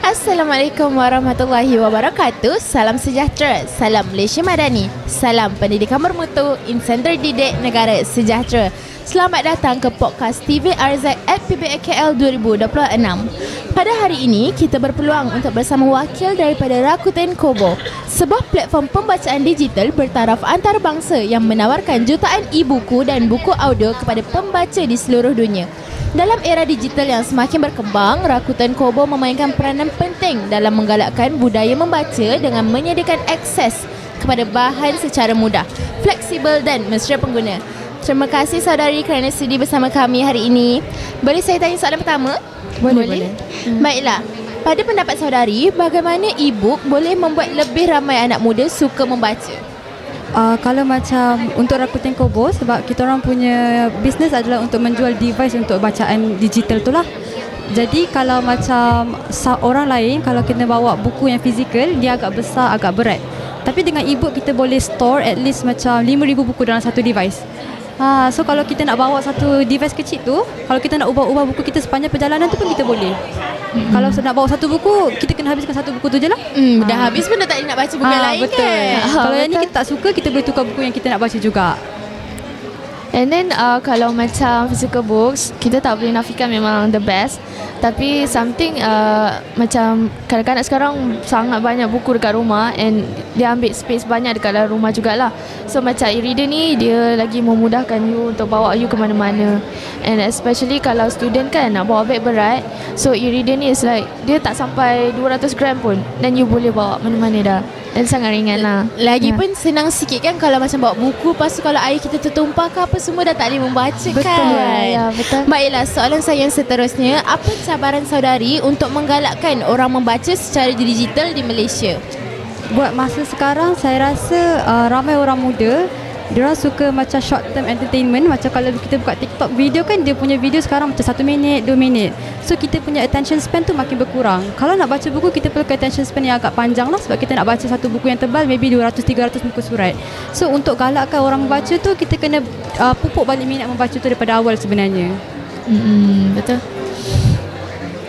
Assalamualaikum warahmatullahi wabarakatuh. Salam sejahtera, salam Malaysia Madani, salam pendidikan bermutu, insan terdidik negara sejahtera. Selamat datang ke podcast TV RZ at PBAKL 2026. Pada hari ini, kita berpeluang untuk bersama wakil daripada Rakuten Kobo, sebuah platform pembacaan digital bertaraf antarabangsa yang menawarkan jutaan e-buku dan buku audio kepada pembaca di seluruh dunia. Dalam era digital yang semakin berkembang, Rakuten Kobo memainkan peranan penting dalam menggalakkan budaya membaca dengan menyediakan akses kepada bahan secara mudah, fleksibel dan mesra pengguna. Terima kasih saudari kerana sudi bersama kami hari ini. Boleh saya tanya soalan pertama? Boleh. Baiklah. Pada pendapat saudari, bagaimana e-book boleh membuat lebih ramai anak muda suka membaca? Kalau macam untuk Rakuten Kobo, sebab kita orang punya bisnes adalah untuk menjual device untuk bacaan digital tu lah. Jadi kalau macam orang lain, kalau kita bawa buku yang fizikal, dia agak besar, agak berat. Tapi dengan e-book kita boleh store at least macam 5,000 buku dalam satu device. So kalau kita nak bawa satu device kecil tu, kalau kita nak ubah-ubah buku kita sepanjang perjalanan tu pun kita boleh. Kalau nak bawa satu buku, kita kena habiskan satu buku tu je lah. Dah habis pun dah tak nak baca buku lain, betul. kan? Kalau yang ni kita tak suka, kita boleh tukar buku yang kita nak baca juga. And then kalau macam physical books, kita tak boleh nafikan memang the best. Tapi something macam kanak-kanak sekarang sangat banyak buku dekat rumah, and dia ambil space banyak dekat dalam rumah jugalah. So macam e-reader ni, dia lagi memudahkan you untuk bawa you ke mana-mana. And especially kalau student kan, nak bawa beg berat. So e-reader ni is like, dia tak sampai 200 gram pun, dan you boleh bawa mana-mana dah. Dan sangat ringan lah. Lagipun senang sikit kan kalau macam bawa buku, lepas tu kalau air kita tertumpah ke apa semua dah tak boleh membaca, Betul. kan? Ya, betul. Baiklah, soalan saya yang seterusnya, apa cabaran saudari untuk menggalakkan orang membaca secara digital di Malaysia? Buat masa sekarang, saya rasa ramai orang muda, diorang suka macam short term entertainment. Macam kalau kita buka TikTok video kan, dia punya video sekarang macam 1 minit, 2 minit. So kita punya attention span tu makin berkurang. Kalau nak baca buku, kita perlukan attention span yang agak panjang lah, sebab kita nak baca satu buku yang tebal, maybe 200-300 muka surat. So untuk galakkan orang membaca tu, kita kena pupuk balik minat membaca tu daripada awal sebenarnya. Betul.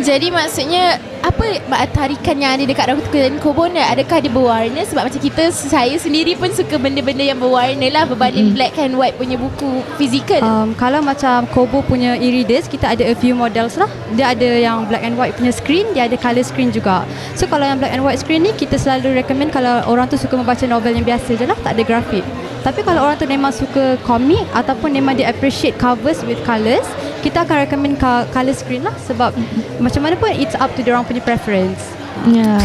Jadi maksudnya apa tarikan yang ada dekat Rakuten Kobo ni? Adakah dia berwarna? Sebab macam saya sendiri pun suka benda-benda yang berwarna lah, berbanding black and white punya buku fizikal. Kalau macam Kobo punya e-readers, kita ada a few models lah. Dia ada yang black and white punya screen, dia ada colour screen juga. So kalau yang black and white screen ni, kita selalu recommend kalau orang tu suka membaca novel yang biasa je lah, tak ada grafik. Tapi kalau orang tu memang suka komik ataupun memang dia appreciate covers with colours, kita akan recommend colour screen lah, sebab macam mana pun it's up to diorang punya preference.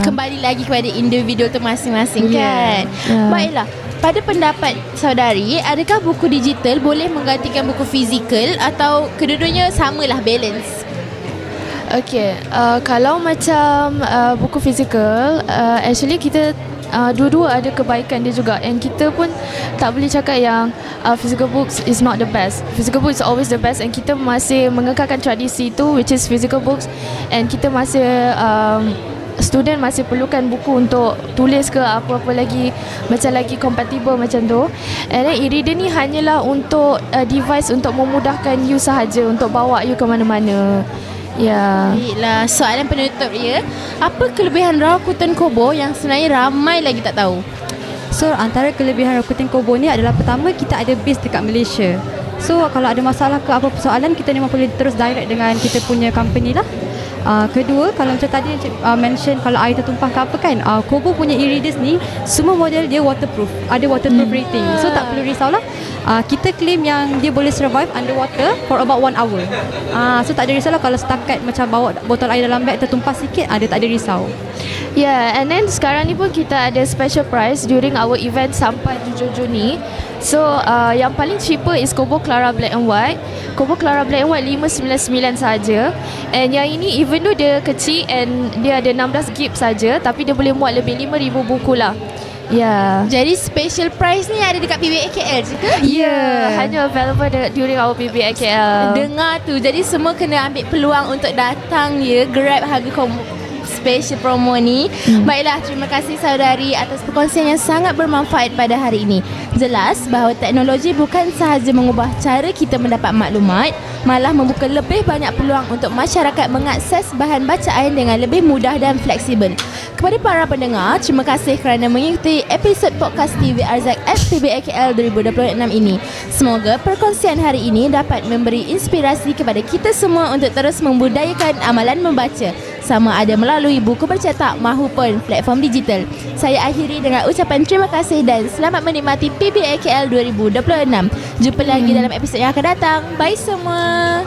Kembali lagi kepada individu tu masing-masing, kan? Yeah. Baiklah, pada pendapat saudari, adakah buku digital boleh menggantikan buku fizikal atau kedua-duanya samalah balance? Okay, kalau macam buku fizikal, actually kita dua-dua ada kebaikan dia juga, and kita pun tak boleh cakap yang physical books is not the best. Physical books is always the best, and kita masih mengekalkan tradisi tu, which is physical books, and kita masih student masih perlukan buku untuk tulis ke apa-apa lagi, macam lagi compatible macam tu. And then e-reader ni hanyalah untuk device untuk memudahkan you sahaja, untuk bawa you ke mana-mana. Ya. Baiklah, soalan penutup ya. Apa kelebihan Rakuten Kobo yang sebenarnya ramai lagi tak tahu? So antara kelebihan Rakuten Kobo ni adalah, pertama, kita ada base dekat Malaysia. So kalau ada masalah ke apa persoalan, kita memang boleh terus direct dengan kita punya company lah. Kedua, kalau macam tadi mention kalau air tertumpah ke apa kan, Kobo punya e-readers ni semua model dia waterproof, ada waterproof rating. So tak perlu risaulah. Kita claim yang dia boleh survive underwater for about 1 hour. So tak ada risaulah kalau setakat macam bawa botol air dalam beg tertumpah sikit, dia tak ada risau. Yeah, and then sekarang ni pun kita ada special price during our event sampai 7 Juni. So yang paling cheaper is Kobo Clara Black and White. Kobo Clara Black and White 599 saja. And yang ini even though dia kecil and dia ada 16 GB saja, tapi dia boleh muat lebih 5,000 buku lah. Ya. Jadi special price ni ada dekat PBAKL je ke? Hanya available during our PBAKL. Dengar tu. Jadi semua kena ambil peluang untuk datang ya, grab harga special promo ni. Baiklah, terima kasih saudari atas perkongsian yang sangat bermanfaat pada hari ini. Jelas bahawa teknologi bukan sahaja mengubah cara kita mendapat maklumat, malah membuka lebih banyak peluang untuk masyarakat mengakses bahan bacaan dengan lebih mudah dan fleksibel. Kepada para pendengar, terima kasih kerana mengikuti episod podcast TV Arzak FPBAKL 2026 ini. Semoga perkongsian hari ini dapat memberi inspirasi kepada kita semua untuk terus membudayakan amalan membaca, sama ada melalui buku bercetak maupun platform digital. Saya akhiri dengan ucapan terima kasih dan selamat menikmati PBAKL 2026. Jumpa lagi dalam episod yang akan datang. Bye semua.